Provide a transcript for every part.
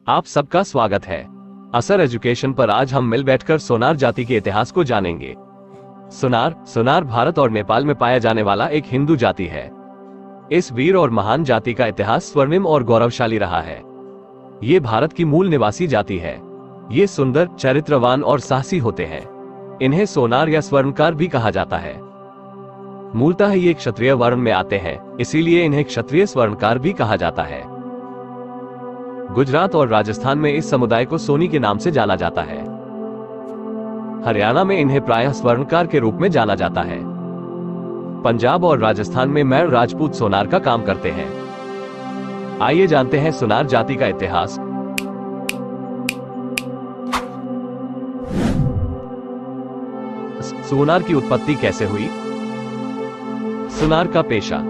आप सबका स्वागत है असर एजुकेशन पर। आज हम मिल बैठकर सोनार जाति के इतिहास को जानेंगे। सोनार भारत और नेपाल में पाया जाने वाला एक हिंदू जाति है। इस वीर और महान जाति का इतिहास स्वर्णिम और गौरवशाली रहा है। ये भारत की मूल निवासी जाति है। ये सुंदर, चरित्रवान और साहसी होते हैं। इन्हें सोनार या स्वर्णकार भी कहा जाता है। मूलतः ये क्षत्रिय वर्ण में आते हैं, इसीलिए इन्हें क्षत्रिय स्वर्णकार भी कहा जाता है। गुजरात और राजस्थान में इस समुदाय को सोनी के नाम से जाना जाता है। हरियाणा में इन्हें प्रायः स्वर्णकार के रूप में जाना जाता है। पंजाब और राजस्थान में मैर राजपूत सोनार का काम करते हैं। आइए जानते हैं सोनार जाति का इतिहास। सोनार की उत्पत्ति कैसे हुई? सोनार का पेशा।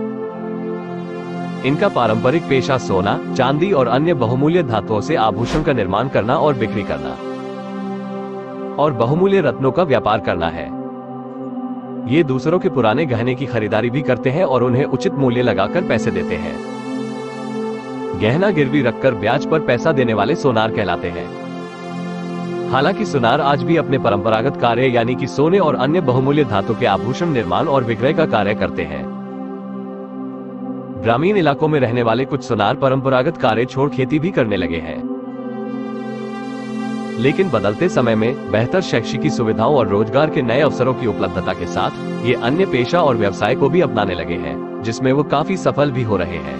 इनका पारंपरिक पेशा सोना, चांदी और अन्य बहुमूल्य धातुओं से आभूषण का निर्माण करना और बिक्री करना और बहुमूल्य रत्नों का व्यापार करना है। ये दूसरों के पुराने गहने की खरीदारी भी करते हैं और उन्हें उचित मूल्य लगाकर पैसे देते हैं। गहना गिरवी रखकर ब्याज पर पैसा देने वाले सोनार कहलाते हैं। हालांकि सोनार आज भी अपने परंपरागत कार्य यानी कि सोने और अन्य बहुमूल्य धातु के आभूषण निर्माण और विक्रय का कार्य करते हैं। ग्रामीण इलाकों में रहने वाले कुछ सोनार परंपरागत कार्य छोड़ खेती भी करने लगे हैं। लेकिन बदलते समय में बेहतर शैक्षिक सुविधाओं और रोजगार के नए अवसरों की उपलब्धता के साथ ये अन्य पेशा और व्यवसाय को भी अपनाने लगे हैं, जिसमें वो काफी सफल भी हो रहे हैं।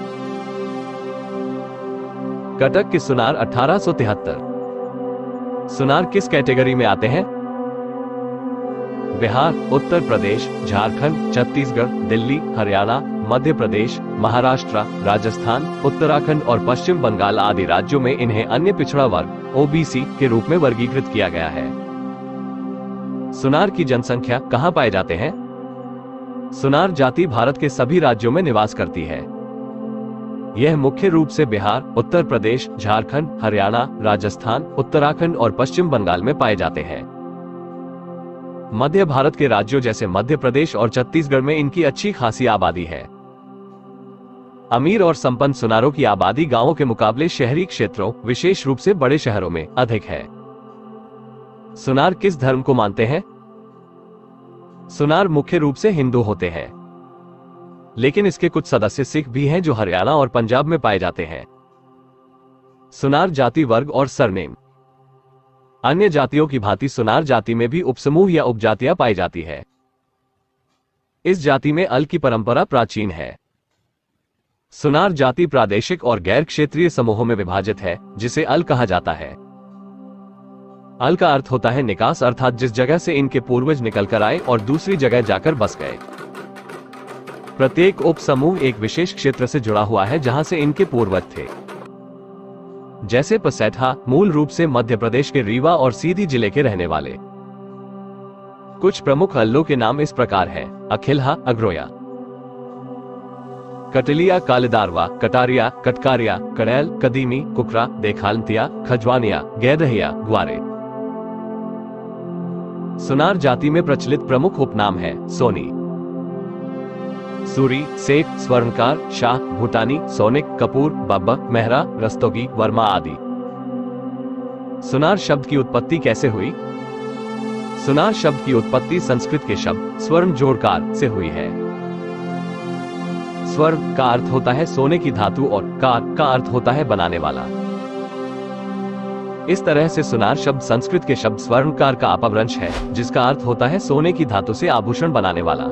कटक के सोनार 1873। सोनार किस कैटेगरी में आते हैं? बिहार, उत्तर प्रदेश, झारखंड, छत्तीसगढ़, दिल्ली, हरियाणा, मध्य प्रदेश, महाराष्ट्र, राजस्थान, उत्तराखंड और पश्चिम बंगाल आदि राज्यों में इन्हें अन्य पिछड़ा वर्ग ओबीसी के रूप में वर्गीकृत किया गया है। सोनार की जनसंख्या कहां पाए जाते हैं? सोनार जाति भारत के सभी राज्यों में निवास करती है। यह मुख्य रूप से बिहार, उत्तर प्रदेश, झारखंड, हरियाणा, राजस्थान, उत्तराखंड और पश्चिम बंगाल में पाए जाते हैं। मध्य भारत के राज्यों जैसे मध्य प्रदेश और छत्तीसगढ़ में इनकी अच्छी खासी आबादी है। अमीर और संपन्न सोनारों की आबादी गांवों के मुकाबले शहरी क्षेत्रों, विशेष रूप से बड़े शहरों में अधिक है। सोनार किस धर्म को मानते हैं? सोनार मुख्य रूप से हिंदू होते हैं, लेकिन इसके कुछ सदस्य सिख भी हैं जो हरियाणा और पंजाब में पाए जाते हैं। सोनार जाति वर्ग और सरनेम। अन्य जातियों की भांति सोनार जाति में भी उपसमूह या उपजातियां पाई जाती है। इस जाति में अल की परंपरा प्राचीन है। सोनार जाति प्रादेशिक और गैर क्षेत्रीय समूहों में विभाजित है, जिसे अल कहा जाता है। अल का अर्थ होता है निकास, अर्थात जिस जगह से इनके पूर्वज निकल कर आए और दूसरी जगह जाकर बस गए। प्रत्येक उपसमूह एक विशेष क्षेत्र से जुड़ा हुआ है जहां से इनके पूर्वज थे। जैसे पसैठा मूल रूप से मध्य प्रदेश के रीवा और सीधी जिले के रहने वाले। कुछ प्रमुख अल्लों के नाम इस प्रकार हैं: अखिलहा, अग्रोया, कटलिया, कालेदारवा, कटारिया, कटकारिया, कड़ैल, कदीमी, कुकरा, देखालतिया, खजवानिया, गैदहिया, ग्वारे। सोनार जाति में प्रचलित प्रमुख उपनाम है सोनी, सूरी, सेठ, स्वर्णकार, शाह, भूटानी, सोनिक, कपूर, बब्बर, मेहरा, रस्तोगी, वर्मा आदि। सोनार शब्द की उत्पत्ति कैसे हुई? सोनार शब्द की उत्पत्ति संस्कृत के शब्द स्वर्ण जोड़कार से हुई है। स्वर्ण का अर्थ होता है सोने की धातु और कार का अर्थ होता है बनाने वाला। इस तरह से सोनार शब्द संस्कृत के शब्द स्वर्णकार का अपभ्रंश है, जिसका अर्थ होता है सोने की धातु से आभूषण बनाने वाला।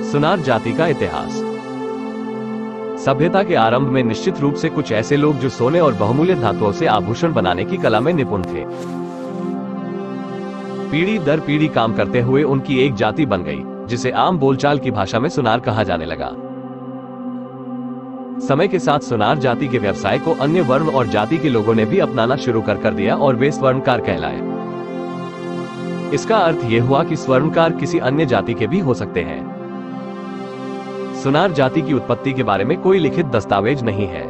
सोनार जाति का इतिहास। सभ्यता के आरंभ में निश्चित रूप से कुछ ऐसे लोग जो सोने और बहुमूल्य धातुओं से आभूषण बनाने की कला में निपुण थे। पीढ़ी दर पीढ़ी काम करते हुए उनकी एक जाति बन गई, जिसे आम बोलचाल की भाषा में सोनार कहा जाने लगा। समय के साथ सोनार जाति के व्यवसाय को अन्य वर्ण और जाति के लोगों ने भी अपनाना शुरू कर दिया और वे स्वर्णकार कहलाए। इसका अर्थ यह हुआ कि स्वर्णकार किसी अन्य जाति के भी हो सकते हैं। सोनार जाति की उत्पत्ति के बारे में कोई लिखित दस्तावेज नहीं है।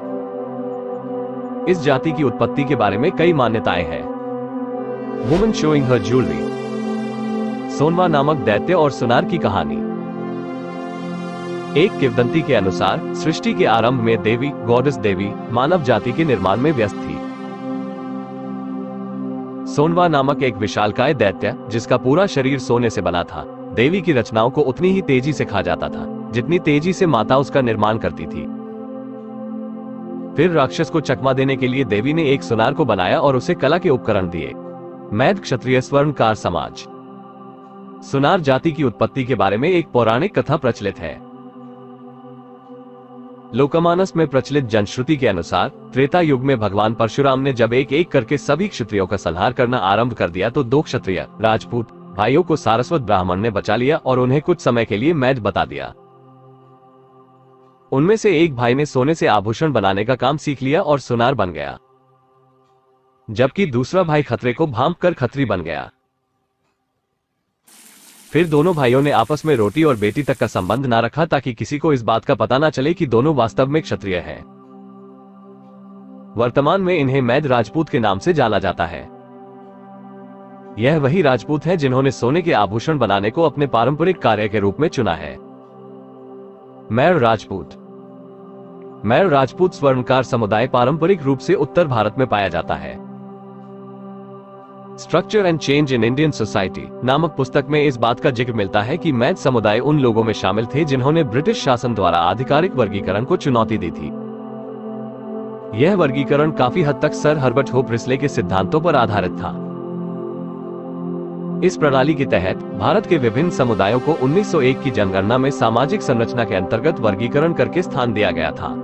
इस जाति की उत्पत्ति के बारे में कई मान्यताएं हैं। वुमन शोइंग हर ज्वेलरी, सोनवा नामक दैत्य और सोनार की कहानी। एक किंवदंती के अनुसार सृष्टि के आरंभ में देवी गॉडेस देवी मानव जाति के निर्माण में व्यस्त थी। सोनवा नामक एक विशालकाय दैत्य, जिसका पूरा शरीर सोने से बना था, देवी की रचनाओं को उतनी ही तेजी से खा जाता था जितनी तेजी से माता उसका निर्माण करती थी। फिर राक्षस को चकमा देने के लिए देवी ने एक सुनार को बनाया और उसे कला के उपकरण दिए। मैद क्षत्रिय स्वर्णकार समाज। सुनार जाति की उत्पत्ति के बारे में एक पौराणिक कथा प्रचलित है। लोकमानस में प्रचलित जनश्रुति के अनुसार त्रेता युग में भगवान परशुराम ने जब एक एक करके सभी क्षत्रियों का संहार करना आरंभ कर दिया तो 2 क्षत्रिय राजपूत भाइयों को सारस्वत ब्राह्मण ने बचा लिया और उन्हें कुछ समय के लिए मैद बता दिया। उनमें से एक भाई ने सोने से आभूषण बनाने का काम सीख लिया और सुनार बन गया, जबकि दूसरा भाई खतरे को भांप कर खत्री बन गया। फिर दोनों भाइयों ने आपस में रोटी और बेटी तक का संबंध ना रखा ताकि किसी को इस बात का पता ना चले कि दोनों वास्तव में क्षत्रिय हैं। वर्तमान में इन्हें मैद राजपूत के नाम से जाना जाता है। यह वही राजपूत हैं जिन्होंने सोने के आभूषण बनाने को अपने पारंपरिक कार्य के रूप में चुना है। मैर राजपूत। मैर राजपूत स्वर्णकार समुदाय पारंपरिक रूप से उत्तर भारत में पाया जाता है। Structure and change in Indian society नामक पुस्तक में इस बात का जिक्र मिलता है कि मैद समुदाय उन लोगों में शामिल थे जिन्होंने ब्रिटिश शासन द्वारा आधिकारिक वर्गीकरण को चुनौती दी थी। यह वर्गीकरण काफी हद तक सर हर्बर्ट होप रिस्ले के सिद्धांतों पर आधारित था। इस प्रणाली के तहत भारत के विभिन्न समुदायों को 1901 की जनगणना में सामाजिक संरचना के अंतर्गत वर्गीकरण करके स्थान दिया गया था।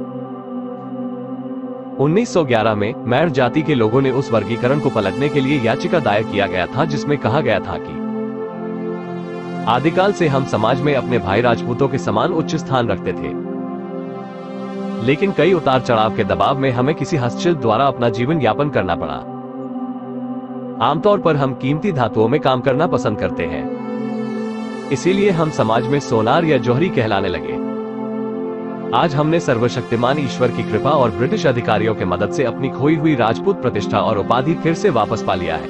1911 में मैर जाति के लोगों ने उस वर्गीकरण को पलटने के लिए याचिका दायर किया गया था, जिसमें कहा गया था कि आदिकाल से हम समाज में अपने भाई राजपूतों के समान उच्च स्थान रखते थे, लेकिन कई उतार चढ़ाव के दबाव में हमें किसी हस्तशिल्प द्वारा अपना जीवन यापन करना पड़ा। आमतौर पर हम कीमती धातुओं में काम करना पसंद करते हैं, इसीलिए हम समाज में सोनार या जौहरी कहलाने लगे। आज हमने सर्वशक्तिमान ईश्वर की कृपा और ब्रिटिश अधिकारियों के मदद से अपनी खोई हुई राजपूत प्रतिष्ठा और उपाधि फिर से वापस पा लिया है।